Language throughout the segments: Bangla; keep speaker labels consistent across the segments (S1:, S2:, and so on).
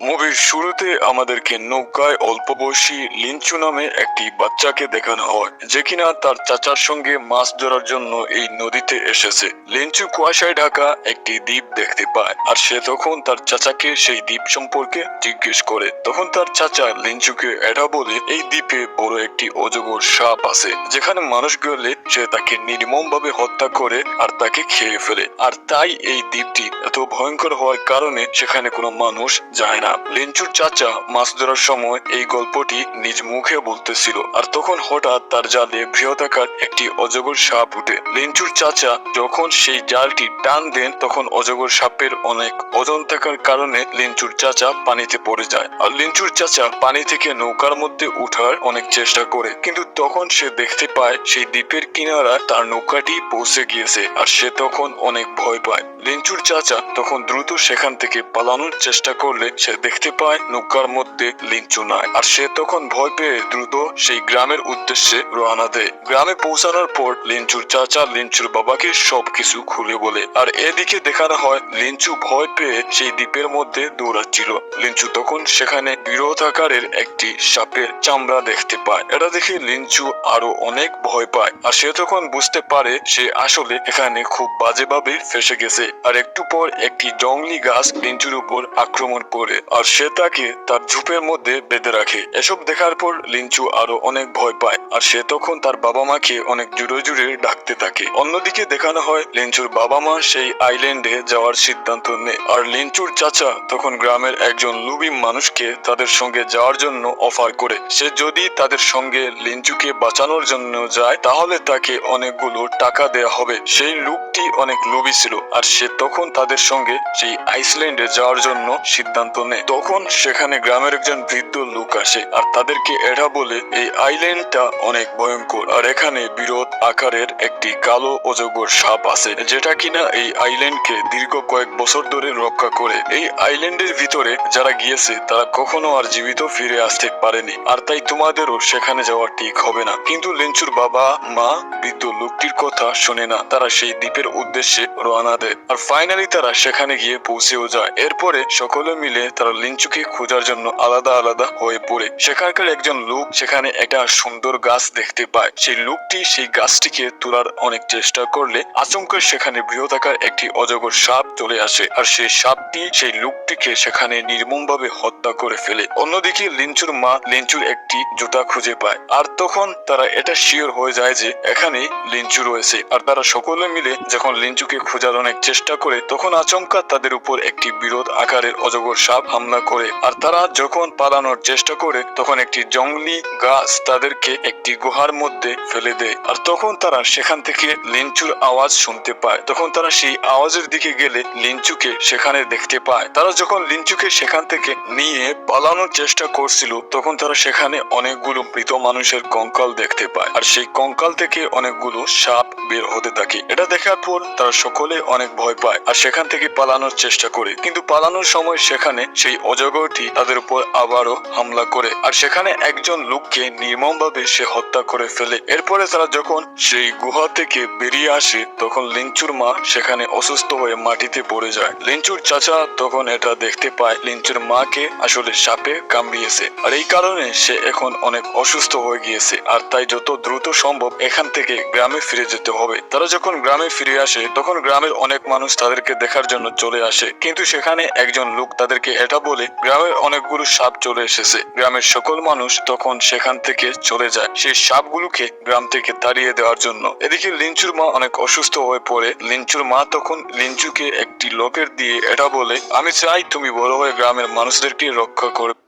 S1: মুভির শুরুতে আমাদেরকে নৌকায় অল্প বয়সী লিঞ্চু নামে একটি বাচ্চাকে দেখানো হয়, যে কিনা তার চাচার সঙ্গে মাছ ধরার জন্য এই নদীতে এসেছে। লিঞ্চু কুয়াশায় ঢাকা একটি দ্বীপ দেখতে পায়, আর সে তখন তার চাচাকে সেই দ্বীপ সম্পর্কে জিজ্ঞেস করে। তখন তার চাচা লিঞ্চুকে এটা বলে, এই দ্বীপে বড় একটি অজগর সাপ আছে, যেখানে মানুষ গেলে সে তাকে নির্মম ভাবে হত্যা করে আর তাকে খেয়ে ফেলে। আর তাই এই দ্বীপটি এত ভয়ঙ্কর হওয়ার কারণে সেখানে কোনো মানুষ যায় না। লিঞ্চুর চাচা মাছ ধরার সময় এই গল্পটি নিজ মুখে বলতেছিল, আর তখন হঠাৎ তার জালে বৃহদাকার একটি অজগর সাপ উঠে। লিঞ্চুর চাচা যখন সেই জালটি টান দেন, তখন অজগর সাপের অনেক ওজন থাকার কারণে লিঞ্চুর চাচা পানিতে পড়ে যায়। আর লিঞ্চুর চাচা পানি থেকে নৌকার মধ্যে উঠার অনেক চেষ্টা করে, কিন্তু তখন সে দেখতে পায় সেই দ্বীপের কিনারা তার নৌকাটি পৌঁছে গিয়েছে, আর সে তখন অনেক ভয় পায়। লিঞ্চুর চাচা তখন দ্রুত সেখান থেকে পালানোর চেষ্টা করলে সে দেখতে পায় নৌকার মধ্যে লিঞ্চু নাই, আর সে তখন ভয় পেয়ে দ্রুত সেই গ্রামের উদ্দেশ্যে রওনা দেয়। গ্রামে পৌঁছানোর পর লিঞ্চুর চাচা লিঞ্চুর বাবাকে সবকিছু খুলে বলে, আর এদিকে দেখানো হয় লিঞ্চু ভয় পেয়ে সেই দ্বীপের মধ্যে দৌড়াচ্ছিল। লিঞ্চু তখন সেখানে বৃহদাকারের একটি সাপের চামড়া দেখতে পায়। এটা দেখে লিঞ্চু আরো অনেক ভয় পায়, আর সে তখন বুঝতে পারে সে আসলে এখানে খুব বাজেভাবে ফেসে গেছে। আর একটু পর একটি জংলি গাছ লিঞ্চুর উপর আক্রমণ করে, আর সে তাকে তার ঝোপের মধ্যে বেঁধে রাখে। এসব দেখার পর লিঞ্চু আরো অনেক ভয় পায়, আর সে তখন তার বাবা মাকে অনেক জোরে জোরে ডাকতে থাকে। অন্যদিকে দেখানো হয় লিঞ্চুর বাবা মা সেই আইল্যান্ডে যাওয়ার সিদ্ধান্ত নেয়, আর লিঞ্চুর চাচা তখন গ্রামের একজন লুবি মানুষকে তাদের সঙ্গে যাওয়ার জন্য অফার করে। সে যদি তাদের সঙ্গে লিঞ্চুকে বাঁচানোর জন্য যায়, তাহলে তাকে অনেকগুলো টাকা দেয়া হবে। সেই লোকটি অনেক লোভী ছিল, আর সে তখন তাদের সঙ্গে সেই আইসল্যান্ডে যাওয়ার জন্য সিদ্ধান্ত নেয়। তখন সেখানে গ্রামের একজন বৃদ্ধ লোক আসে, আর তাদেরকে এটা বলে, এই আইল্যান্ডটা অনেক ভয়ঙ্কর, আর এখানে বৃহৎ আকারের একটি কালো অজগর সাপ আছে, যেটা কিনা এই আইল্যান্ডকে দীর্ঘ কয়েক বছর ধরে রক্ষা করে। এই আইল্যান্ডের ভিতরে যারা গিয়েছে তারা কখনো আর জীবিত ফিরে আসতে পারেনি, আর তাই তোমাদেরও সেখানে যাওয়া ঠিক হবে না। কিন্তু লিঞ্চুর বাবা মা বৃদ্ধ লোকটির কথা শুনে না, তারা সেই দ্বীপের উদ্দেশ্যে রওনা দেয়, আর ফাইনালি তারা সেখানে গিয়ে পৌঁছেও যায়। এরপরে সকলে মিলে তারা লিঞ্চুকে খোঁজার জন্য আলাদা আলাদা হয়ে পড়ে। সেখানকার একজন লোক সেখানে একটা সুন্দর গাছ দেখতে পায়। সেই লোকটি সেই গাছটিকে তোলার অনেক চেষ্টা করলে আচমকা সেখানে বৃহদাকার একটি অজগর সাপ চলে আসে, আর সেই সাপটি সেই লোকটিকে সেখানে নির্মম ভাবে হত্যা করে ফেলে। অন্যদিকে লিঞ্চুর মা লিঞ্চুর একটি জুতা খুঁজে পায়, আর তখন তারা এটা শিওর হয়ে যায় যে এখানে লিঞ্চু রয়েছে। আর তারা সকলে মিলে যখন লিঞ্চুকে খোঁজার অনেক চেষ্টা করে, তখন আচমকা তাদের উপর একটি বৃহৎ আকারের অজগর সাপ হামলা করে। আর তারা যখন পালানোর চেষ্টা করে, তখন একটি জঙ্গলি গাছ তাদেরকে একটি গুহার মধ্যে ফেলে দেয়। আর তখন তারা সেখান থেকে লিঞ্চুর আওয়াজ শুনতে পায়। তখন তারা সেই আওয়াজের দিকে গেলে লিঞ্চুকে সেখানে দেখতে পায়। তারা যখন লিঞ্চুকে সেখান থেকে নিয়ে পালানোর চেষ্টা করছিল, তখন তারা সেখানে অনেকগুলো মৃত মানুষের কঙ্কাল দেখতে পায়, আর সেই কঙ্কাল থেকে অনেকগুলো সাপ বের হতে থাকে। এটা দেখার পর তারা সকলে অনেক ভয় পায়, আর সেখান থেকে পালানোর চেষ্টা করে। কিন্তু পালানোর সময় সেখানে সেই অজগরটি তাদের উপর আবারও হামলা করে, আর সেখানে একজন লোককে নির্মম ভাবে সে হত্যা করে ফেলে। এরপরে তারা যখন সেই গুহা থেকে বেরিয়ে আসে, তখন লিঞ্চুর মা সেখানে অসুস্থ হয়ে মাটিতে পড়ে যায়। লিঞ্চুর চাচা তখন এটা দেখতে পায় লিঞ্চুর মাকে আসলে সাপে কামড়িয়েছে, আর এই কারণে সে এখন অনেক অসুস্থ হয়ে গিয়েছে, আর তাই যত দ্রুত সম্ভব এখান থেকে গ্রামে ফিরে যেতে হবে। তারা যখন গ্রামে ফিরে আসে, তখন গ্রামের অনেক মানুষ তাদেরকে দেখার জন্য চলে আসে, কিন্তু সেখানে একজন লোক তাদেরকে এটা বলে গ্রামের অনেকগুলো সাপ চলে এসেছে। গ্রামের সকল মানুষ তখন সেখান থেকে চলে যায় সেই সাপগুলোকে গ্রাম থেকে তাড়িয়ে দেওয়ার জন্য। এদিকে লিঞ্চুর মা অনেক অসুস্থ হয়ে পড়ে। লিঞ্চুর মা তখন লিঞ্চুকে একটি লোকের দিয়ে এটা বলে, আমি চাই তুমি বড় হয়ে গ্রামের মানুষদেরকে রক্ষা করবে,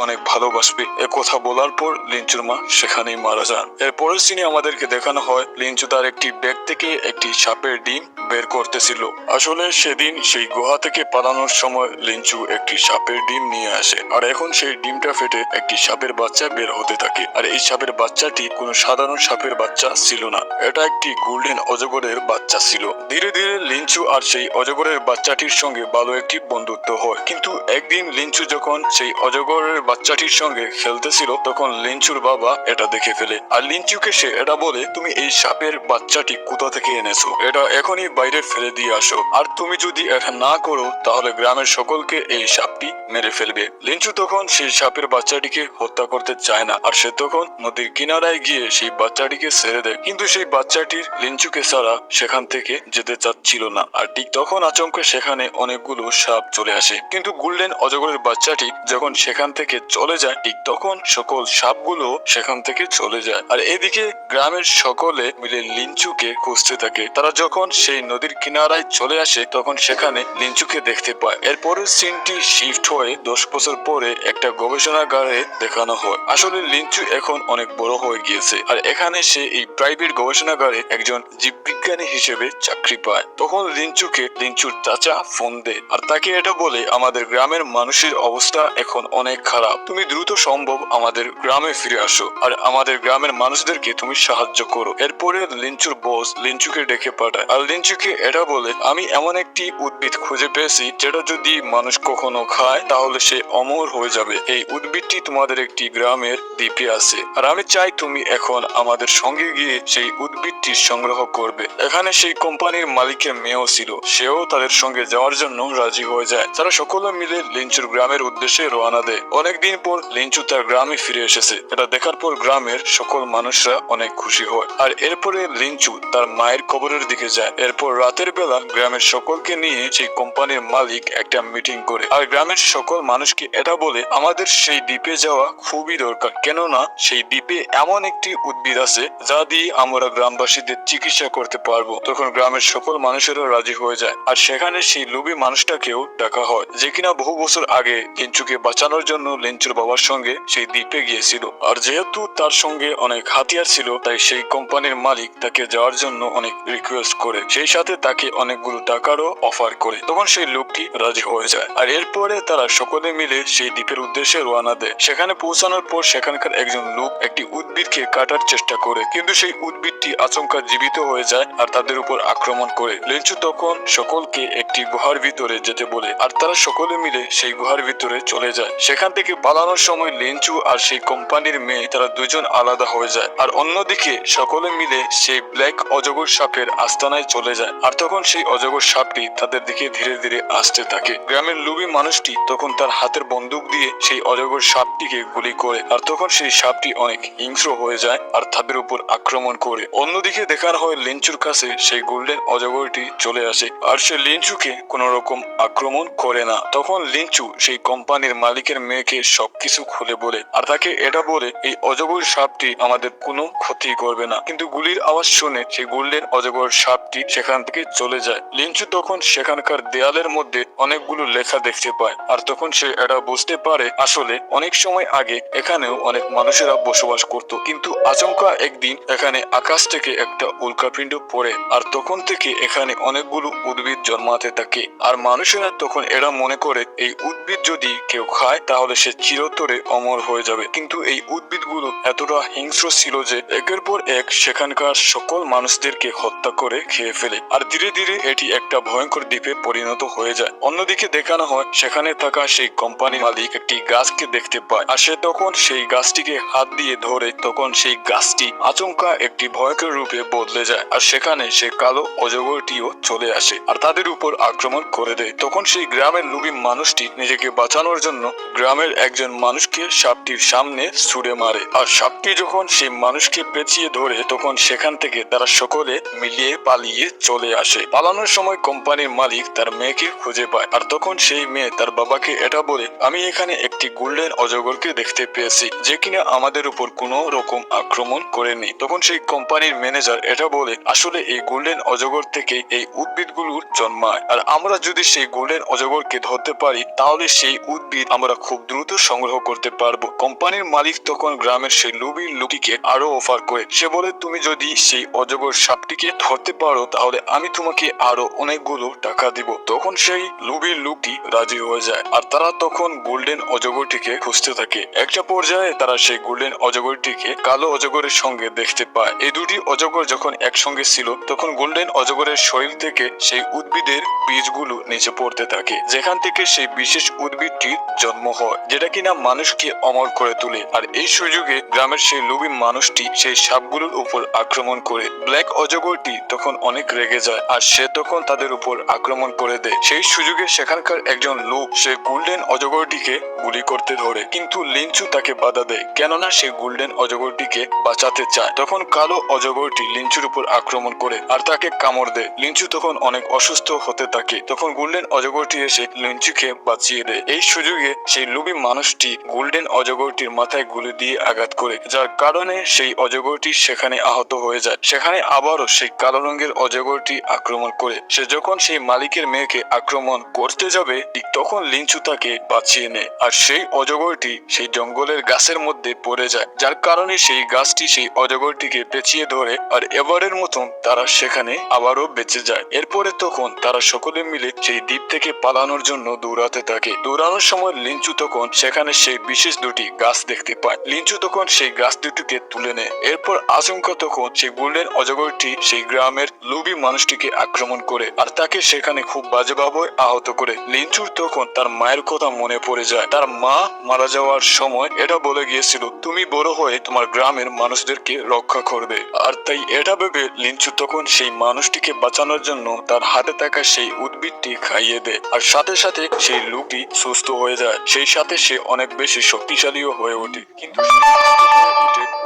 S1: অনেক ভালোবাসবে। এ কথা বলার পর লিঞ্চুর মা সেখানেই মারা যান। এরপরের সিনে আমাদেরকে দেখানো হয় লিঞ্চু তার একটি ব্যাগ থেকে একটি সাপের ডিম বের করতেছিল। আসলে সেদিন সেই গুহা থেকে পালানোর সময় লিঞ্চু একটি সাপের ডিম নিয়ে আসে, আর এখন সেই ডিমটা ফেটে একটি সাপের বাচ্চা বের হতে থাকে। আর এই সাপের বাচ্চাটি কোনো সাধারণ সাপের বাচ্চা ছিল না, এটা একটি গোল্ডেন অজগরের বাচ্চা ছিল। ধীরে ধীরে লিঞ্চু আর সেই অজগরের বাচ্চাটির সঙ্গে ভালো একটি বন্ধুত্ব হয়। কিন্তু একদিন লিঞ্চু যখন সেই অজগরের বাচ্চাটির সঙ্গে সঙ্গে খেলতেছিল তখন লিঞ্চুর বাবা এটা দেখে ফেলে। আর লিঞ্চুকে সে এটা বলে, তুমি এই সাপের বাচ্চাটি কোথা থেকে এনেছো, এটা এখনই বাইরে ফেলে দিয়ে আসো, আর তুমি যদি এটা না করো তাহলে গ্রামের সকলকে এই সাপটি মেরে ফেলবে। লিঞ্চু তখন সেই সাপের বাচ্চাটিকে হত্যা করতে চায় না, আর সে তখন নদীর কিনারায় গিয়ে সেই বাচ্চাটিকে ছেড়ে দেয়। কিন্তু সেই বাচ্চাটির লিঞ্চুকে ছাড়া সেখান থেকে যেতে চাচ্ছিল না। আর ঠিক তখন আচমকা সেখানে অনেকগুলো সাপ চলে আসে। কিন্তু গোল্ডেন অজগরের বাচ্চাটি যখন সেখান থেকে চলে যায়, ঠিক তখন সকল সাপগুলো সেখান থেকে চলে যায়। আর এদিকে গ্রামের সকলে মিলে লিঞ্চুকে খুঁজতে থাকে। তারা যখন সেই নদীর কিনারায় চলে আসে তখন সেখানে লিঞ্চুকে দেখতে পায়। এরপরের সিনটি শিফট হয়ে 10 বছর পরে একটা গবেষণাগারে দেখানো হয়। আসলে লিঞ্চু এখন অনেক বড় হয়ে গিয়েছে, আর এখানে সে এই প্রাইভেট গবেষণাগারে একজন জীববিজ্ঞানী হিসেবে চাকরি পায়। তখন লিঞ্চুকে লিঞ্চুর চাচা ফোন দেয়, আর তাকে এটা বলে, আমাদের গ্রামের মানুষের অবস্থা এখন অনেক খারাপ, তুমি দ্রুত সম্ভব আমাদের গ্রামে ফিরে আসো, আর আমাদের গ্রামের মানুষদেরকে তুমি সাহায্য করো। এরপরে লিঞ্চুর বস লিঞ্চুকে ডেকে পাঠায়, আর লিঞ্চুকে এটা বলে, আমি এমন একটি উদ্ভিদ খুঁজে পেয়েছি যেটা যদি মানুষ কখনো খায় তাহলে সে অমর হয়ে যাবে। এই উদ্ভিদটি তোমাদের একটি গ্রামের দ্বীপে আছে, আর আমি চাই তুমি এখন আমাদের সঙ্গে গিয়ে সেই উদ্ভিদটি সংগ্রহ করবে। এখানে সেই কোম্পানির মালিকের মেয়েও ছিল, সেও তাদের সঙ্গে যাওয়ার জন্য রাজি হয়ে যায়। তারা সকলে মিলে লিঞ্চুর গ্রামের উদ্দেশ্যে রওনা দেয়। অনেকদিন পর লিঞ্চু তার গ্রামে ফিরে এসেছে। এটা দেখার পর গ্রামের সকল মানুষরা অনেক খুশি হয়। আর এরপরে লিঞ্চু তার মায়ের কবরের দিকে যায়। এরপর রাতের বেলা গ্রামের সকলকে নিয়ে সেই কোম্পানির মালিক একটা মিটিং করে, আর গ্রামের সকল মানুষকে এটা বলে, আমাদের সেই দ্বীপে যাওয়া খুবই দরকার, কেননা সেই দ্বীপে এমন একটি উদ্ভিদ আছে যা দিয়ে আমরা গ্রামবাসীদের চিকিৎসা করতে পারবো। তখন গ্রামের সকল মানুষেরা রাজি হয়ে যায়, আর সেখানে সেই লোভী মানুষটাকেও ডাকা হয়, যে কিনা বহু বছর আগে লিঞ্চুকে বাঁচানোর জন্য লিঞ্চুর বাবার সঙ্গে সেই দ্বীপে গিয়েছিল। আর যেহেতু তার সঙ্গে অনেক হাতিয়ার ছিল, তাই সেই কোম্পানির মালিক তাকে যাওয়ার জন্য অনেক রিকোয়েস্ট করে, সেই সাথে তাকে অনেকগুলো টাকারও অফার করে। তখন সেই লোকটি রাজি হয়ে যায়, আর এরপরে তারা সকলে মিলে সেই দ্বীপের উদ্দেশ্যে রওনা দেয়। সেখানে পৌঁছানোর পর সেখানকার একজন লোক একটি উদ্ভিদকে কাটার চেষ্টা করে, কিন্তু সেই উদ্ভিদটি আচমকা জীবিত হয়ে যায় আর তাদের উপর আক্রমণ করে। লিঞ্চু তখন সকলকে একটি গুহার ভিতরে যেতে বলে, আর তারা সকলে মিলে সেই গুহার ভিতরে চলে যায়। সেখান থেকে পালানোর সময় লিঞ্চু আর সেই কোম্পানির মেয়ে তারা দুজন আলাদা হয়ে যায়, আর অন্যদিকে সকলে মিলে সেই ব্ল্যাক অজগর সাপের আস্তানায় চলে যায়। আর তখন সেই অজগর সাপটি তাদের দিকে ধীরে ধীরে আসতে থাকে। গ্রামের লোভী মানুষটি তখন তার হাতের বন্দুক দিয়ে সেই অজগর সাপটিকে গুলি করে, আর তখন সেই সাপটি অনেক হিংস্র হয়ে যায় আর তাদের উপর আক্রমণ করে। অন্যদিকে দেখানো হয় লিঞ্চুর কাছে সেই গোল্ডেন অজগরটি চলে আসে, আর সে লিঞ্চুকে কোন রকম আক্রমণ করে না। তখন লিঞ্চু সেই কোম্পানির মালিকের মেয়েকে সবকিছু খুলে বলে, আর তাকে এটা বলে, এই অজগর সাপটি আমাদের কোনো ক্ষতি করবে না। কিন্তু গুলির আওয়াজ শুনে সেই গোল্ডেন অজগর সাপটি সেখান থেকে চলে যায়। লিঞ্চু তখন সেখানকার দেয়ালের মধ্যে অনেকগুলো লেখা দেখতে পায়, আর তখন সে এটা বুঝতে পারে আসলে অনেক সময় আগে এখানেও অনেক মানুষেরা বসবাস করত, কিন্তু আচমকা একদিন এখানে আকাশ থেকে একটা উল্কাপিণ্ড পড়ে, আর তখন থেকে এখানে অনেকগুলো উদ্ভিদ জন্মাতে থাকে। আর মানুষেরা তখন এরা মনে করে এই উদ্ভিদ যদি কেউ খায় তাহলে সে চিরতরে অমর হয়ে যাবে। কিন্তু এই উদ্ভিদগুলো এতটা হিংস্র ছিল যে একের পর এক সেখানকার সকল মানুষদেরকে হত্যা করে খেয়ে ফেলে, আর ধীরে ধীরে এটি একটা ভয়ঙ্কর দ্বীপে পরিণত হয়ে যায়। অন্যদিকে দেখানো হয় সেখানে থাকা সেই কোম্পানির মালিক একটি গাছকে দেখতে পায়, আর সে তখন সেই গাছটিকে হাত দিয়ে ধরে, তখন সেই গাছটি আচমকা একটি ভয়ঙ্কর রূপে বদলে যায়, আর সেখানে সে কালো অজগরটিও চলে আসে আর তাদের উপর আক্রমণ করে দেয়। তখন সেই গ্রামের লোভী মানুষটি নিজেকে বাঁচানোর জন্য গ্রামের একজন মানুষকে সাপটির সামনে ছুড়ে মারে, আর সাপটি যখন সেই মানুষকে পেঁচিয়ে ধরে তখন সেখান থেকে তারা সকলে মিলিয়ে পালিয়ে চলে আসে। পালানোর সময় কোম্পানির মালিক তার মেয়েকে খুঁজে পায়, আর তখন সেই মেয়ে তার বাবাকে এটা বলে, আমি এখানে একটি গোল্ডেন অজগরকে দেখতে পেয়েছি যে কিনা আমাদের উপর কোনো রকম আক্রমণ করেনি। তখন সেই কোম্পানির ম্যানেজার এটা বলে, আসলে এই গোল্ডেন অজগর থেকে এই উদ্ভিদগুলোর জন্মায়, আর আমরা যদি সেই গোল্ডেন অজগরকে ধরতে পারি তাহলে সেই উদ্ভিদ আমরা খুব দ্রুত সংগ্রহ করতে পারবো। কোম্পানির মালিক তখন গ্রামের সেই লোভী লোকটিকে আরো অফার করে, সে বলে, তুমি যদি সেই অজগর সাপটিকে ধরতে পারো তাহলে আমি তোমাকে আরো অনেকগুলো টাকা দিব। তখন সেই লোভী লোকটি রাজি হয়ে যায়, আর তারা তখন গোল্ডেন অজগরটিকে খুঁজতে থাকে। একটা পর্যায়ে তারা সেই গোল্ডেন অজগরটিকে কালো অজগরের সঙ্গে দেখতে পায়। এই দুটি অজগর যখন একসঙ্গে ছিল তখন গোল্ডেন অজগরের শরীর থেকে সেই উদ্ভিদের বীজগুলো নিচে পড়তে থাকে, যেখান থেকে সেই বিশেষ উদ্ভিদটির জন্ম হয়, যেটা কিনা মানুষ মানুষকে অমর করে তোলে। আর এই সুযোগে গ্রামের সেই লোভী মানুষটি সেই সাপগুলোর উপর আক্রমণ করে। ব্ল্যাক অজগরটি তখন অনেক রেগে যায় আর সে তখন তাদের উপর আক্রমণ করে দেয়। সেই সুযোগে সেখানকার একজন লোক সে গোল্ডেন অজগরটিকে গুলি করতে ধরে, কিন্তু লিঞ্চু তাকে বাধা দেয়, কেননা সে গোল্ডেন অজগরটিকে বাঁচাতে চায়। তখন কালো অজগরটি লিঞ্চুর উপর আক্রমণ করে আর তাকে কামড় দেয়। লিঞ্চু তখন অনেক অসুস্থ হতে থাকে। তখন গোল্ডেন অজগরটি এসে লিঞ্চুকে বাঁচিয়ে দেয়। এই সুযোগে সেই লোভী মানুষটি গোল্ডেন অজগরটির মাথায় গুলি দিয়ে আঘাত করে, যার কারণে সেই অজগরটি সেখানে আহত হয়ে যায়। সেখানে আবারও সেই কালো রঙের অজগরটি আক্রমণ করে। সে যখন সেই মালিকের মেয়েকে আক্রমণ করতে যাবে ঠিক তখন লিঞ্চু তাকে বাঁচিয়ে নেয়। আর সেই অজগরটি সেই জঙ্গলের গাছের মধ্যে পড়ে যায়, যার কারণে সেই গাছটি সেই অজগরটিকে পেঁচিয়ে ধরে আর এবারের মতন তারা সেখানে আবারও বেঁচে যায়। এরপরে তখন তারা সকলে মিলে সেই দ্বীপ থেকে পালানোর জন্য দৌড়াতে থাকে। দৌড়ানোর সময় লিঞ্চু তখন সেখানে সেই বিশেষ দুটি গাছ দেখতে পায়। লিঞ্চু তখন সেই গাছ দুটিকে তুলে নেয়। এরপর আচমকা তখন সেই গোল্ডেন অজগরটি সেই গ্রামের লোভী মানুষটিকে আক্রমণ করে আর তাকে সেখানে খুব বাজেভাবে আহত করে। লিঞ্চুর তখন তার মায়ের কথা মনে পড়ে যায়। তার মা মারা যাওয়ার সময় এটা বলে গিয়েছিল, তুমি বড় হয়ে তোমার গ্রামের মানুষদেরকে রক্ষা করবে। আর তাই এটা ভেবে লিঞ্চু তখন সেই মানুষটিকে বাঁচানোর জন্য তার হাতে থাকা সেই উদ্ভিদটি খাইয়ে দেয়। আর সাথে সাথে সেই লোকটি সুস্থ হয়ে যায়। সেই সাথে সে অনেক বেশি শক্তিশালীও হয়ে ওঠে। কিন্তু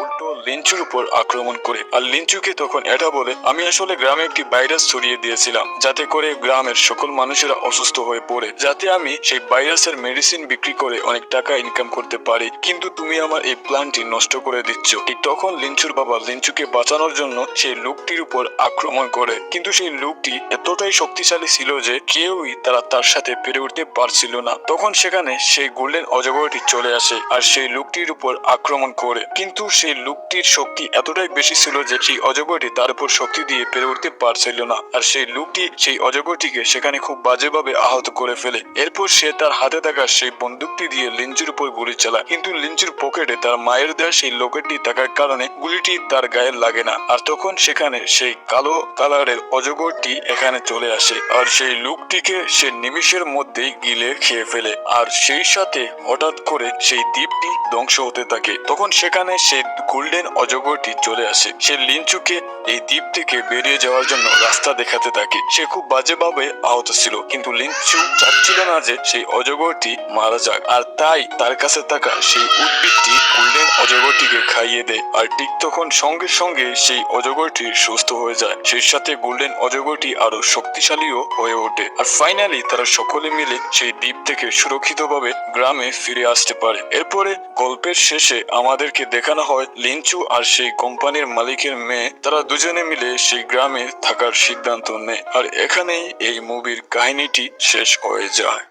S1: উল্টো লিঞ্চুর উপর আক্রমণ করে। আর লিঞ্চুকে তখন এটা বলে, আমি আসলে গ্রামে একটি ভাইরাস ছড়িয়ে দিয়েছিলাম যাতে করে গ্রামের সকল মানুষেরা অসুস্থ হয়ে পড়ে, যাতে আমি সেই ভাইরাসের মেডিসিন বিক্রি করে অনেক টাকা ইনকাম করতে পারি, কিন্তু তুমি আমার এই প্ল্যানটি নষ্ট করে দিচ্ছ। ঠিক তখন লিঞ্চুর বাবা লিঞ্চুকে বাঁচানোর জন্য সেই লোকটির উপর আক্রমণ করে, কিন্তু সেই লোকটি এতটাই শক্তিশালী ছিল যে কেউই তার সাথে পেরে উঠতে পারছিল না। তখন সেখানে সেই গোল্ডেন অজগরটি চলে আসে আর সেই লোকটির উপর আক্রমণ করে, কিন্তু সেই লোকটির শক্তি এতটাই বেশি ছিল যে সেই অজগরটি তার উপর শক্তি দিয়ে পেরে উঠতে পারছিল না। আর সেই লোকটি সেই অজগরটিকে সেখানে খুব বাজেভাবে আহত করে ফেলে। এরপর সে তার হাতে থাকা সেই বন্দুকটি দিয়ে লিঞ্চুর উপর গুলি চালায়, কিন্তু লিঞ্চুর পকেটে তার মায়ের দেওয়া সেই লকেটটি থাকার কারণে গুলিটি তার গায়ে লাগে না। আর তখন সেখানে সেই কালো কালারের অজগরটি এখানে চলে আসে আর সেই লোকটিকে সে নিমিষের মধ্যেই গিলে খেয়ে ফেলে। আর সেই সাথে হঠাৎ করে সেই দ্বীপটি ধ্বংস হতে থাকে। তখন সেখানে সেই গোল্ডেন অজগরটি চলে আসে। সে লিঞ্চুকে এই দ্বীপ থেকে বেরিয়ে যাওয়ার জন্য রাস্তা দেখাতে থাকে। সে খুব বাজেভাবে আহত ছিল, কিন্তু লিঞ্চু চাচ্ছিল না যে সেই অজগরটি মারা যাক। আর তাই তার কাছে থাকা সেই উদ্ভিদটি গোল্ডেন অজগরটিকে খাইয়ে দেয়। আর ঠিক তখন সঙ্গে সঙ্গে সেই অজগরটি সুস্থ হয়ে যায়। সেই সাথে গোল্ডেন অজগরটি আরো শক্তিশালীও হয়ে ওঠে। আর ফাইনালি তারা সকলে মিলে সেই দ্বীপ থেকে সুরক্ষিতভাবে গ্রামে ফিরে আসতে পারে। এরপরে গল্পের শেষে আমাদেরকে দেখানো হয় লিঞ্চু আর সেই কোম্পানির মালিকের মেয়ে, তারা দুজনে মিলে সেই গ্রামে থাকার সিদ্ধান্ত নেয়। আর এখানেই এই মুভির কাহিনীটি শেষ হয়ে যায়।